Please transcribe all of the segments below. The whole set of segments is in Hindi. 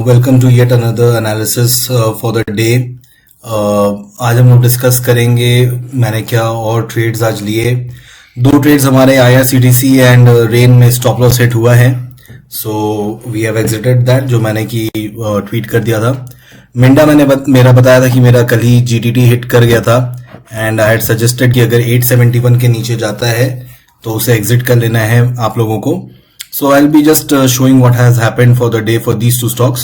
Welcome to yet another analysis for the day. आज हम लोग डिस्कस करेंगे मैंने क्या और ट्रेड्स आज लिए। दो ट्रेड्स हमारे आईआरसीटीसी एंड रेन में स्टॉप लॉस हिट हुआ है, so we have exited that, जो मैंने की ट्वीट कर दिया था। मिंडा मेरा बताया था कि मेरा कल ही जीटीटी हिट कर गया था एंड आई हैड सजेस्टेड कि अगर 871 के नीचे जाता है तो उसे एग्जिट कर लेना है आप लोगों को। So I'll be just showing what has happened for the day for these two stocks.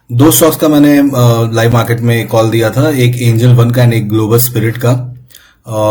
दो स्टॉक्स का मैंने लाइव मार्केट में कॉल दिया था, एक एंजल वन का एंड एक ग्लोबल स्पिरिट का।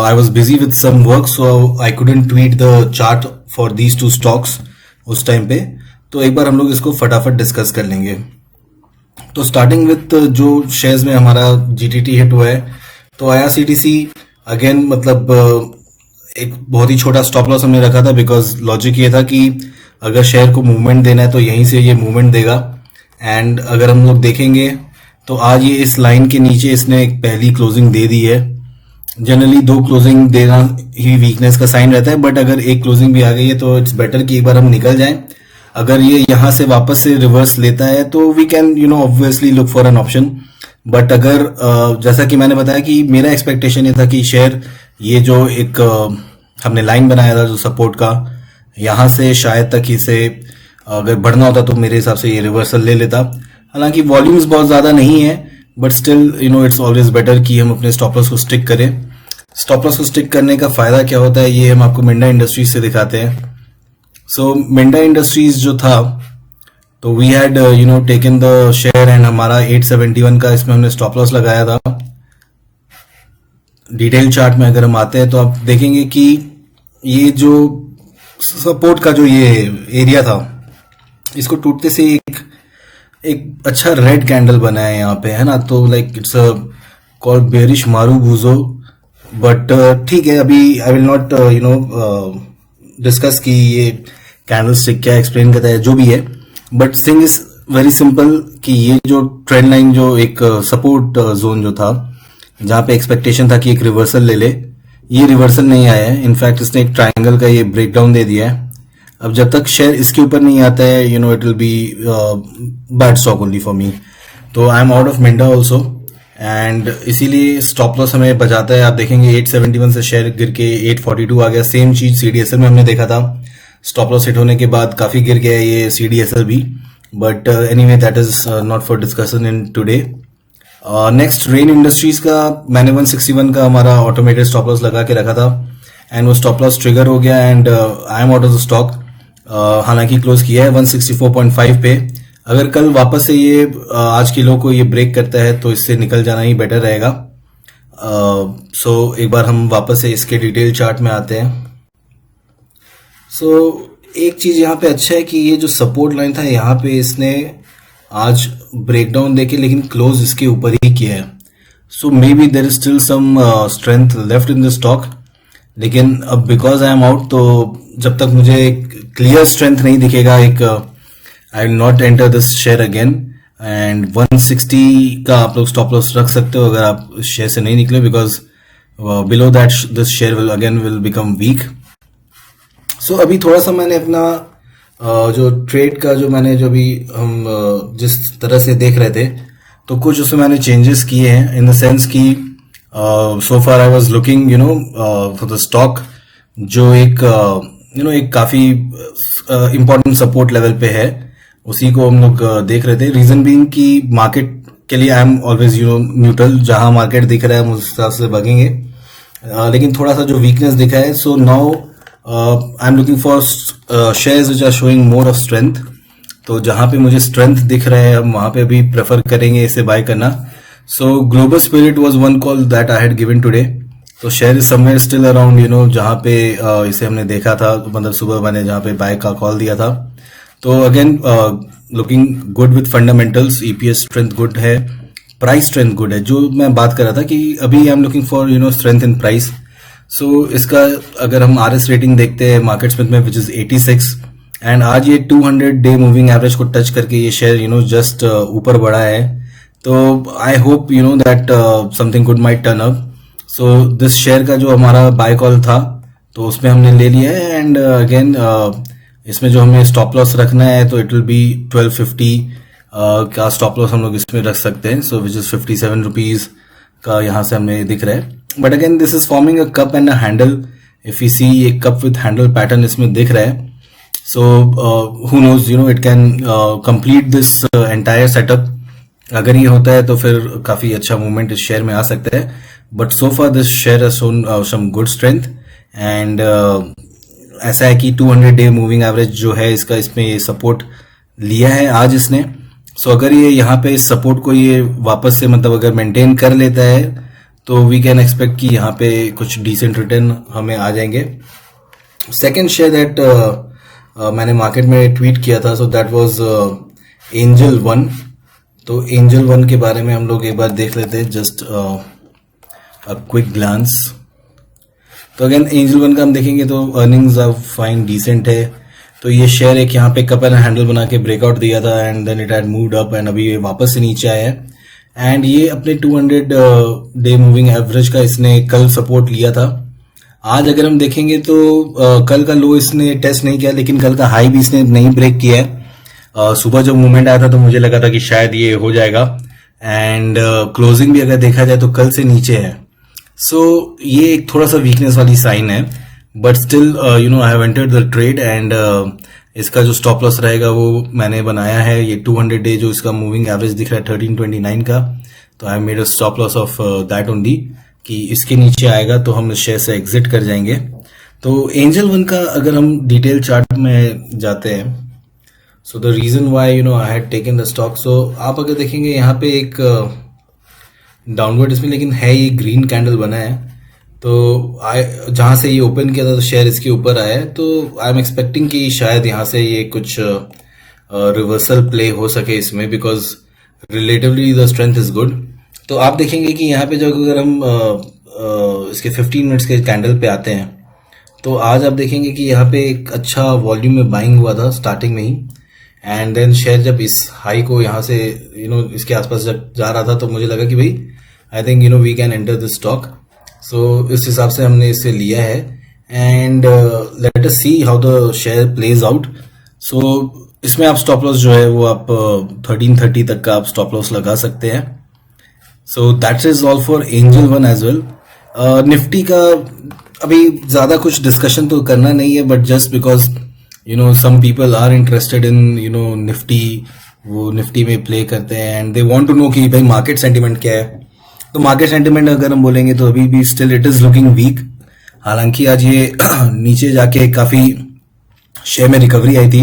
I was busy with some work, so I couldn't tweet the chart for these two stocks उस टाइम पे। तो एक बार हम लोग इसको फटाफट डिस्कस कर लेंगे। तो स्टार्टिंग विथ जो शेयर्स में हमारा जीटीटी हिट हुआ है, तो आईआरसीटीसी अगेन मतलब एक बहुत ही छोटा स्टॉप लॉस हमने रखा था, बिकॉज लॉजिक ये था कि अगर शेयर को मूवमेंट देना है तो यहीं से ये मूवमेंट देगा। एंड अगर हम लोग देखेंगे तो आज ये इस लाइन के नीचे इसने एक पहली क्लोजिंग दे दी है। जनरली दो क्लोजिंग देना ही वीकनेस का साइन रहता है, बट अगर एक क्लोजिंग भी आ गई है तो इट्स बेटर कि एक बार हम निकल जाएं। अगर ये यहां से वापस से रिवर्स लेता है तो we can obviously look for an option. But अगर जैसा कि मैंने बताया कि मेरा एक्सपेक्टेशन ये था कि शेयर ये जो एक हमने लाइन बनाया था जो सपोर्ट का, यहां से शायद तक इसे अगर बढ़ना होता तो मेरे हिसाब से ये रिवर्सल ले लेता। हालांकि वॉल्यूम्स बहुत ज्यादा नहीं है, but still it's always better कि हम अपने स्टॉप लॉस को स्टिक करें। स्टॉप लॉस को स्टिक करने का फायदा क्या होता है ये हम आपको मिंडा इंडस्ट्रीज से दिखाते हैं। सो मिंडा इंडस्ट्रीज जो था, तो we had taken the share and हमारा 871 का इसमें हमने स्टॉप लॉस लगाया था। डिटेल चार्ट में अगर हम आते हैं तो आप देखेंगे कि ये जो सपोर्ट का जो ये एरिया था, इसको टूटते से एक अच्छा रेड कैंडल बना है यहाँ पे, है ना। तो लाइक इट्स कॉल्ड बेरिश मारू बुजो, बट ठीक है, अभी आई विल नॉट डिस्कस कि ये कैंडल स्टिक क्या एक्सप्लेन करता है, जो भी है। But thing is very simple कि ये जो ट्रेंड लाइन जो एक सपोर्ट जोन जो था, जहां पे एक्सपेक्टेशन था कि एक रिवर्सल ले ले, ये रिवर्सल नहीं आया है। इनफैक्ट इसने एक ट्रायंगल का ये ब्रेकडाउन दे दिया है। अब जब तक शेयर इसके ऊपर नहीं आता है, it will be bad stock only for me. तो I am out of Minda also, and इसीलिए स्टॉप लॉस हमें बचाता है। आप देखेंगे 871 से शेयर गिर के 842 आ गया। सेम चीज सीडीएसएल में हमने देखा था, स्टॉप लॉस हिट होने के बाद काफी गिर गया ये सीडीएसएल भी। But anyway that is not for discussion in today. Next rain industries का मैंने 161 का हमारा ऑटोमेटेड स्टॉप लॉस लगा के रखा था, एंड वो स्टॉप लॉस ट्रिगर हो गया and I am out of the stock. हालांकि क्लोज किया है 164.5 पे। अगर कल वापस से ये आज के लो को ये ब्रेक करता है तो इससे निकल जाना ही बेटर रहेगा। सो एक बार हम वापस से इसके डिटेल चार्ट में आते हैं। सो एक चीज यहाँ पे अच्छा है कि ये जो सपोर्ट लाइन था यहाँ पे इसने आज ब्रेकडाउन देके लेकिन क्लोज इसके ऊपर ही किया है। So maybe there is still some strength left in the stock, लेकिन अब बिकॉज आई एम आउट, तो जब तक मुझे क्लियर स्ट्रेंथ नहीं दिखेगा I will not enter this share again. And 160 का आप लोग स्टॉप लॉस रख सकते हो अगर आप शेयर से नहीं निकले, because below that this share will become weak. सो अभी थोड़ा सा मैंने अपना जो ट्रेड का जो मैंने जो भी हम जिस तरह से देख रहे थे, तो कुछ उसमें मैंने चेंजेस किए हैं, इन द सेंस कि so far I was looking for the stock जो एक एक काफी इंपॉर्टेंट सपोर्ट लेवल पे है, उसी को हम लोग देख रहे थे। रीजन बीइंग कि मार्केट के लिए आई एम ऑलवेज न्यूट्रल, जहां मार्केट दिख रहा है हम उस हिसाब से भागेंगे। लेकिन थोड़ा सा जो वीकनेस दिखा है, so now I am looking for shares which are showing more of strength. तो जहां पे मुझे स्ट्रेंथ दिख रहा है हम वहां पे भी प्रेफर करेंगे इसे बाय करना। So global spirit was one call that I had given today. तो share is somewhere still around जहां पे इसे हमने देखा था, मतलब सुबह मैंने जहां पे बाय का कॉल दिया था। तो again looking good with fundamentals, EPS strength good है, प्राइस स्ट्रेंथ गुड है। जो मैं बात कर रहा था कि अभी I am looking for strength in price. सो इसका अगर हम आरएस रेटिंग देखते हैं मार्केट स्मिथ में विच इज 86, एंड आज ये 200 डे मूविंग एवरेज को टच करके ये शेयर जस्ट ऊपर बढ़ा है। तो I hope that something good might turn up. So this share का जो हमारा बाय कॉल था तो उसमें हमने ले लिया है, एंड अगेन इसमें जो हमें स्टॉप लॉस रखना है तो इट विल बी 1250 का स्टॉप लॉस हम लोग इसमें रख सकते हैं, सो विच इज 57 रुपीज का यहाँ से हमें दिख रहा है. But again this is forming a cup and a handle. If you see एक कप विथ हैंडल पैटर्न इसमें दिख रहा है. So who knows, you know, it can complete this entire setup. अगर ये होता है तो फिर काफी अच्छा मूवमेंट इस शेयर में आ सकता है. But so far this share has shown some good strength and ऐसा है कि 200 डे मूविंग एवरेज जो है इसका, इसमें ये सपोर्ट लिया है आज इसने. सो अगर ये यहाँ पे इस सपोर्ट को ये वापस से मतलब अगर मेंटेन कर लेता है तो वी कैन एक्सपेक्ट कि यहाँ पे कुछ डिसेंट रिटर्न हमें आ जाएंगे. सेकेंड शेयर दैट मैंने मार्केट में ट्वीट किया था, so that was angel one. तो एंजल वन के बारे में हम लोग एक बार देख लेते हैं, जस्ट अ क्विक ग्लांस. तो अगेन एंजल वन का हम देखेंगे तो अर्निंग्स ऑफ फाइन डिसेंट है. तो ये शेयर एक यहाँ पे कप एंड हैंडल बना के ब्रेकआउट दिया था and then it had moved up and अभी ये वापस से नीचे आया है. एंड ये अपने 200 डे मूविंग एवरेज का इसने कल सपोर्ट लिया था. आज अगर हम देखेंगे तो कल का लो इसने टेस्ट नहीं किया, लेकिन कल का हाई भी इसने नहीं ब्रेक किया है. सुबह जब मूवमेंट आया था तो मुझे लगा था कि शायद ये हो जाएगा एंड क्लोजिंग भी अगर देखा जाए तो कल से नीचे है. सो ये एक थोड़ा सा वीकनेस वाली साइन है. But still you know I have entered the trade and इसका जो स्टॉप लॉस रहेगा वो मैंने बनाया है. ये 200 डे जो इसका मूविंग एवरेज दिख रहा है 1329 का, तो I have made a stop loss of that only कि इसके नीचे आएगा तो हम इस शेयर से एग्जिट कर जाएंगे. तो एंजल वन का अगर हम डिटेल चार्ट में जाते हैं, so the reason why you know I had taken the stock, so आप अगर देखेंगे यहाँ पे एक डाउनवर्ड इसमें लेकिन है ये ग्रीन कैंडल बना है. तो जहां से ये ओपन किया था तो शेयर इसके ऊपर आया है. तो आई एम एक्सपेक्टिंग कि शायद यहाँ से ये कुछ रिवर्सल प्ले हो सके इसमें, because relatively the strength is good. तो आप देखेंगे कि यहाँ पे जब अगर हम इसके 15 मिनट्स के कैंडल पे आते हैं तो आज आप देखेंगे कि यहाँ पे एक अच्छा वॉल्यूम में बाइंग हुआ था स्टार्टिंग में ही. एंड देन शेयर जब इस हाई को यहाँ से यू नो इसके आसपास जब जा रहा था तो मुझे लगा कि भाई I think you know we can enter this stock. So इस हिसाब से हमने इसे लिया है and let us see how the share plays out. So इसमें आप स्टॉप लॉस जो है वो आप 1330 तक का आप स्टॉप लॉस लगा सकते हैं. So that is all for Angel One as well. Nifty का अभी ज्यादा कुछ डिस्कशन तो करना नहीं है, but just because you know some people are interested in you know Nifty, वो निफ्टी में प्ले करते हैं and they want to know कि भाई मार्केट सेंटिमेंट क्या है. तो मार्केट सेंटिमेंट अगर हम बोलेंगे तो अभी भी still it is looking weak. हालांकि आज ये नीचे जाके काफी शेयर में रिकवरी आई थी,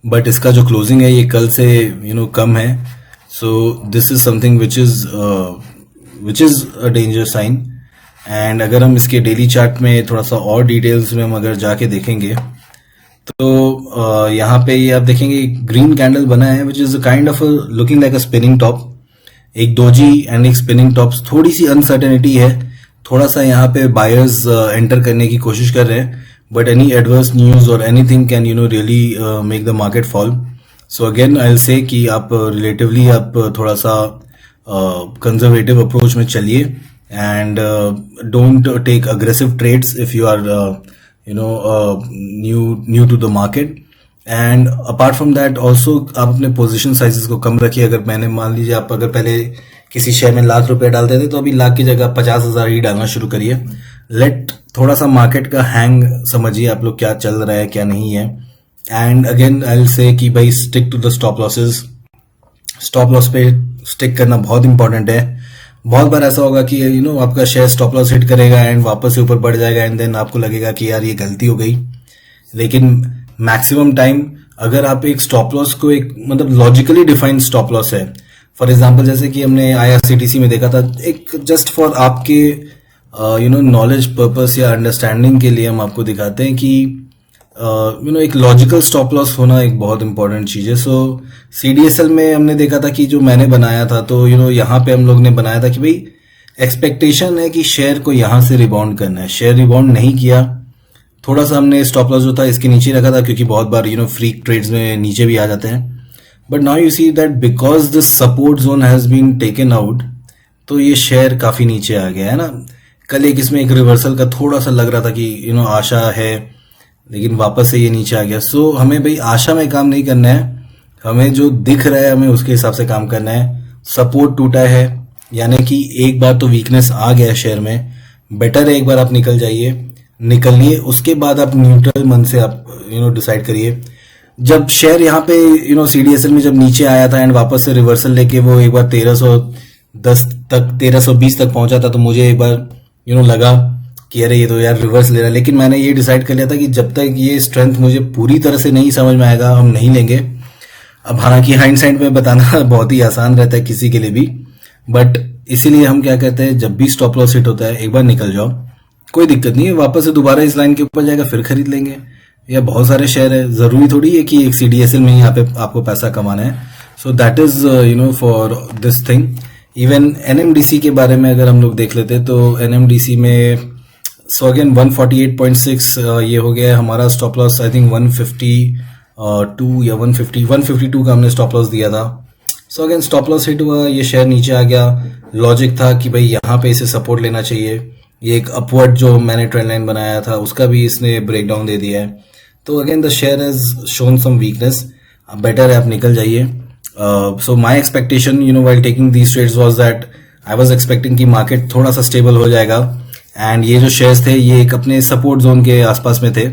बट इसका जो क्लोजिंग है ये कल से यू नो कम है. So this is something which is a danger sign. And अगर हम इसके डेली चार्ट में थोड़ा सा और डिटेल्स में हम अगर जाके देखेंगे तो यहाँ पे ये आप देखेंगे ग्रीन कैंडल बना है which is kind of looking like a spinning top. एक डोजी एंड एक स्पिनिंग टॉप्स. थोड़ी सी अनसर्टेनिटी है, थोड़ा सा यहाँ पे बायर्स एंटर करने की कोशिश कर रहे हैं, बट एनी एडवर्स न्यूज और anything can you know really make the market fall. So again I will say कि आप रिलेटिवली आप थोड़ा सा कंजर्वेटिव अप्रोच में चलिए and don't take aggressive trades if you are you know new to the market. And apart from that also आप अपने पोजीशन साइजेस को कम रखिए. अगर मैंने मान लीजिए आप अगर पहले किसी शेयर में ₹1,00,000 डालते थे तो अभी लाख की जगह 50,000 ही डालना शुरू करिए. लेट थोड़ा सा मार्केट का हैंग समझिए आप लोग, क्या चल रहा है क्या नहीं है. And again I will say कि भाई stick to the stop losses. Stop loss पे स्टिक करना बहुत इंपॉर्टेंट है. बहुत बार ऐसा होगा कि यू नो आपका शेयर स्टॉप लॉस हिट करेगा एंड वापस से ऊपर बढ़ जाएगा एंड देन आपको लगेगा कि यार ये गलती हो गई. लेकिन मैक्सिमम टाइम अगर आप एक स्टॉप लॉस को एक मतलब लॉजिकली डिफाइंड स्टॉप लॉस है, फॉर एग्जांपल जैसे कि हमने IRCTC में देखा था, एक जस्ट फॉर आपके यू नो नॉलेज पर्पस या अंडरस्टैंडिंग के लिए हम आपको दिखाते हैं कि यू नो एक लॉजिकल स्टॉप लॉस होना एक बहुत इंपॉर्टेंट चीज है. सो CDSL में हमने देखा था कि जो मैंने बनाया था तो यू नो यहाँ पे हम लोग ने बनाया था कि भाई एक्सपेक्टेशन है कि शेयर को यहाँ से रिबाउंड करना है. शेयर रिबाउंड नहीं किया, थोड़ा सा हमने स्टॉप लॉस जो था इसके नीचे रखा था क्योंकि बहुत बार यू नो फ्रीक ट्रेड्स में नीचे भी आ जाते हैं. But now you see that because this support zone has been taken out तो ये शेयर काफी नीचे आ गया है ना. कल एक इसमें एक रिवर्सल का थोड़ा सा लग रहा था कि यू नो आशा है, लेकिन वापस से ये नीचे आ गया. सो हमें भाई आशा में काम नहीं करना है, हमें जो दिख रहा है हमें उसके हिसाब से काम करना है। सपोर्ट टूटा है, यानी कि एक बार तो वीकनेस आ गया है शेयर में, बेटर है एक बार आप निकलिए, उसके बाद आप न्यूट्रल मन से आप डिसाइड करिए। जब शेयर यहाँ पे CDSL में जब नीचे आया था एंड वापस से रिवर्सल लेके वो एक बार 1310 तक 1320 तक पहुंचा था, तो मुझे एक बार लगा कि अरे ये तो यार रिवर्स ले रहा है, लेकिन मैंने ये डिसाइड कर लिया था कि जब तक ये स्ट्रेंथ मुझे पूरी तरह से नहीं समझ में आएगा हम नहीं लेंगे। अब हालांकि हाइंडसाइड में बताना बहुत ही आसान रहता है किसी के लिए भी, बट इसीलिए हम क्या कहते हैं, जब भी स्टॉप लॉस हिट होता है एक बार निकल जाओ, कोई दिक्कत नहीं है, वापस से दोबारा इस लाइन के ऊपर जाएगा फिर खरीद लेंगे। या बहुत सारे शेयर है, जरूरी थोड़ी है कि एक CDSL में ही यहाँ पे आपको पैसा कमाना है। सो that is for this thing. Even NMDC के बारे में अगर हम लोग देख लेते तो NMDC में सो अगेन 148.6 ये हो गया है हमारा स्टॉप लॉस। आई थिंक 152 या 152 का हमने स्टॉप लॉस दिया था। So again stop loss hit हुआ, ये शेयर नीचे आ गया। लॉजिक था कि भाई यहाँ पे इसे सपोर्ट लेना चाहिए। ये एक अपवर्ड जो मैंने ट्रेंड लाइन बनाया था उसका भी इसने ब्रेक डाउन दे दिया है। तो again the share has shown some weakness, better है आप निकल जाइए। So my expectation while taking these trades was that I was expecting कि मार्केट थोड़ा सा स्टेबल हो जाएगा एंड ये जो शेयर्स थे ये एक अपने सपोर्ट जोन के आसपास में थे।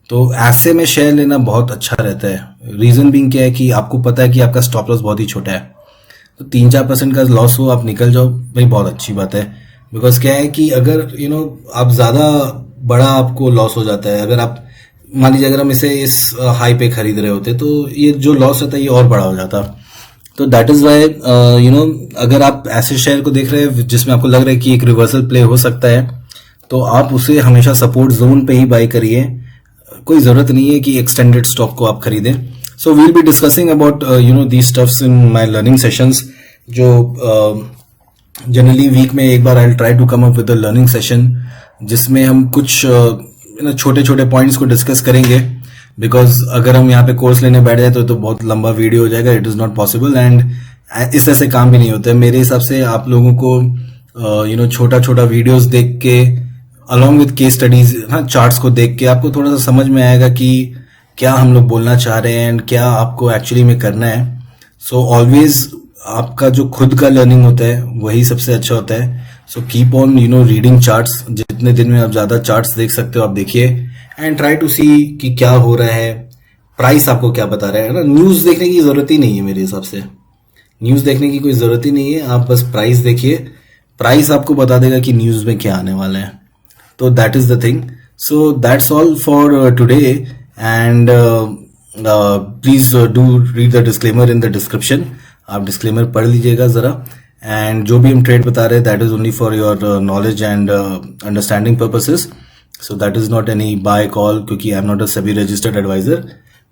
तो ऐसे में शेयर लेना बहुत अच्छा रहता है। रीजन बीइंग क्या है कि आपको पता है कि आपका स्टॉप लॉस बहुत ही छोटा है, तो 3-4% का लॉस हो आप निकल जाओ भाई, बहुत अच्छी बात है। बिकॉज क्या है कि अगर आप ज्यादा बड़ा आपको लॉस हो जाता है, अगर आप मान लीजिए अगर हम इसे इस हाई पे खरीद रहे होते तो ये जो लॉस रहता है ये और बड़ा हो जाता। तो दैट इज वाई अगर आप ऐसे शेयर को देख रहे हैं जिसमें आपको लग रहा है कि एक रिवर्सल प्ले हो सकता है, तो आप उसे हमेशा सपोर्ट जोन पे ही बाय करिए। कोई जरूरत नहीं है कि एक्सटेंडेड स्टॉक को आप खरीदें। So we'll be discussing about these stuffs in my learning sessions, जो जनरली वीक में एक बार I will try to come up with a learning session जिसमें हम कुछ छोटे छोटे पॉइंट्स को डिस्कस करेंगे। बिकॉज अगर हम यहाँ पे कोर्स लेने बैठ जाए तो बहुत लंबा वीडियो हो जाएगा, it is not possible and इस तरह से काम भी नहीं होता है। मेरे हिसाब से आप लोगों को छोटा छोटा वीडियोस देख के along with case studies charts को देख के आपको थोड़ा सा समझ में आएगा कि क्या हम लोग बोलना चाह रहे हैं एंड क्या आपको एक्चुअली में करना है। सो ऑलवेज आपका जो खुद का लर्निंग होता है वही सबसे अच्छा होता है। So keep on reading charts, जितने दिन में आप ज्यादा चार्ट्स देख सकते हो आप देखिए एंड ट्राई टू सी कि क्या हो रहा है, प्राइस आपको क्या बता रहा है ना। न्यूज देखने की जरूरत ही नहीं है, मेरे हिसाब से न्यूज देखने की कोई जरूरत ही नहीं है। आप बस प्राइस देखिए, प्राइस आपको बता देगा कि न्यूज में क्या आने वाला है। तो that is the thing. So that's all for today and please do read the disclaimer in the description. आप डिस्क्लेमर पढ़ लीजिएगा जरा। एंड जो भी हम ट्रेड बता रहे हैं that is only for your knowledge and understanding purposes. So that is not any buy call, क्योंकि I am not a SEBI registered advisor.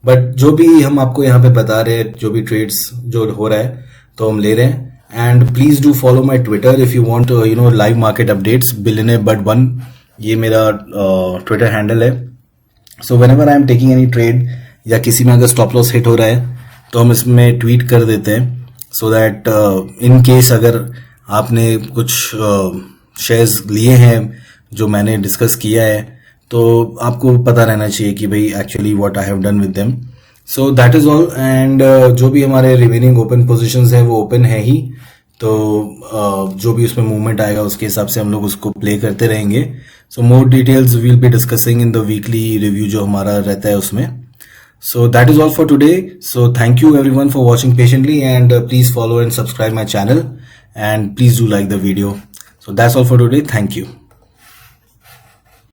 But जो भी हम आपको यहाँ पे बता रहे हैं, जो भी ट्रेड्स जो हो रहा है तो हम ले रहे हैं। And please do follow my Twitter if you want live market updates. billionaire1 ये मेरा ट्विटर हैंडल है। So whenever I am taking any trade या किसी में अगर स्टॉप लॉस हिट हो रहा है तो हम इसमें ट्वीट कर देते हैं, सो दैट इन केस अगर आपने कुछ शेयर्स लिए हैं जो मैंने डिस्कस किया है तो आपको पता रहना चाहिए कि भाई actually what I have done with them. So that is all. And जो भी हमारे रिमेनिंग ओपन पोजीशंस है वो ओपन है ही, तो जो भी उसमें मूवमेंट आएगा उसके हिसाब से हम लोग उसको प्ले करते रहेंगे। So more details we'll be discussing in the weekly review जो हमारा रहता है उसमें। So that is all for today. So thank you everyone for watching patiently and please follow and subscribe my channel and please do like the video. So that's all for today. Thank you.